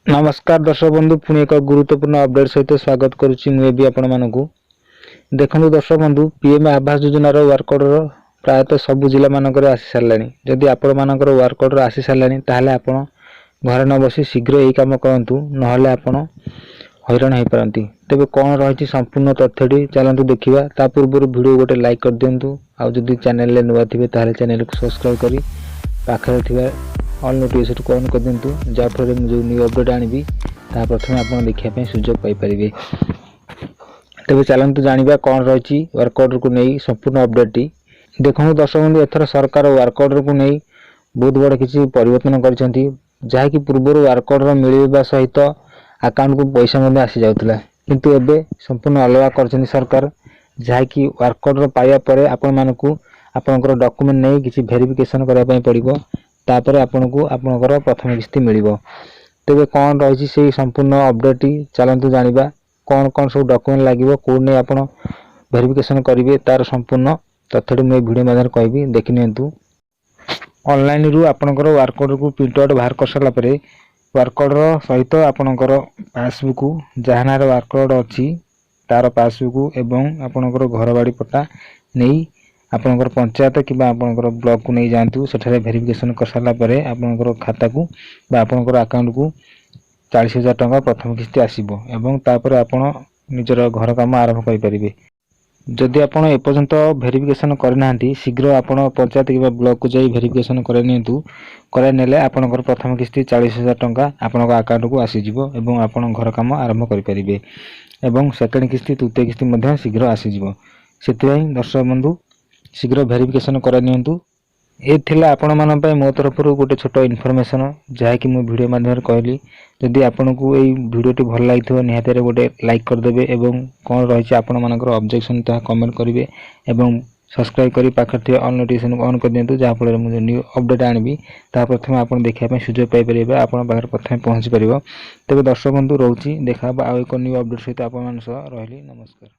नमस्कार दर्शक बंधु पुणी एक गुरुत्वपूर्ण अपडेट सहित स्वागत करुच्ची मुझे आपण मानक देखो दर्शक बंधु पीएम आवास योजनार वर्कऑर्डर प्रायतः सबु जिला मानक आसी सारे जदि आपण मानकर वर्कऑर्डर आसी सारे ताहले आपण घर न बसी शीघ्र यही कम करूँ ना आपण हैरान हो पारती। तेज कौन रही संपूर्ण तथ्यटी चलतु देखा ता पूर्व वीडियो गोटे लाइक कर दिंतु आदि चैनल नुआ थे चैनल को सब्सक्राइब करी पाखे ऑल नोटिफिकेशन को ऑन कर दिंतु जहाँफल जो न्यू अपडेट आनी प्रथम आप देखापी सुजोग पाइपर। तेज चलतु जाना कौन रही वर्कऑर्डर को नहीं संपूर्ण अपडेट देखो दर्शक बंधु एथर सरकार वर्कऑर्डर को नहीं बहुत बड़ किसी परिवर्तन कर पूर्व वर्कऑर्डर मिलवा सहित अकाउंट को पैसा आसी जाऊला किंतु एबे संपूर्ण अलग कर सरकार जहाँकि वर्कऑर्डर पाइबा पर आपण मानक आपंकर डॉक्यूमेंट नहीं किसी वेरिफिकेशन करने पड़ो तापर आपन को आपनकर प्रथम किस्ती मिलिबो। तेबे कौन रही से संपूर्ण अपडेट चलतु जाना कौन कौन सब डॉक्यूमेंट लगे कौन नहीं आपन वेरिफिकेशन करेंगे तार संपूर्ण तथ्य मुझे वीडियो मध्य कहि देखि नियंतु। ऑनलाइन रु आपनकर वर्कऑर्डर को प्रिंट आउट बाहर कर सारा पर वर्कऑर्डर सहित आपनकर पासबुक जहाँ वर्कऑर्डर अच्छी तार पासबुक एवं आपनकर घर बाड़ी पट्टा नहीं आपनकर पंचायत कि आपनकर ब्लॉक को नहीं जातु सेठारे वेरिफिकेशन कर सारा पर आपनकर खाता को आपनकर अकाउंट को 40,000 टंका प्रथम किस्ती आसीबो एवं तापर आपण निजर घर काम आरंभ करि परिबे। जदि आपण एपर्यंत वेरिफिकेशन करना शीघ्र आपण पंचायत कि ब्लॉक को जाई वेरिफिकेशन करे नियंतु करे नेले आपनकर प्रथम किस्ती 40,000 टंका आपनकर अकाउंट को आसीजिवो एवं आपण घर काम आरंभ करि परिबे एवं सेकेंड किस्ती तृतीय किस्ती मध्य शीघ्र आसीजिवो। सेतिबाई दर्शक बंधु शीघ्र वेरिफिकेशन करा नियंतु। ए थिला आपण मान पय मो तरफ गोटे छोट इनफॉरमेशन जहाँकि मु वीडियो माध्यम कहली जदि आपन को एई वीडियोटी भल लागिथो निहाते गोटे लाइक कर देबे एवं कोन रही आपण मानकर ऑब्जेक्शन ता कमेंट करिवे एवं सब्सक्राइब करी पाखर ऑल नोटिफिकेशन ऑन कर दियंतु जहाँफल मुझे न्यू अपडेट आनी ता प्रथम आप देखा सुजोग पाइपर आपण पाखर प्रथम पहुँची पार। तेज दर्शक बंधु रोची देखा आ एक न्यू अपडेट सहित आप रही नमस्कार।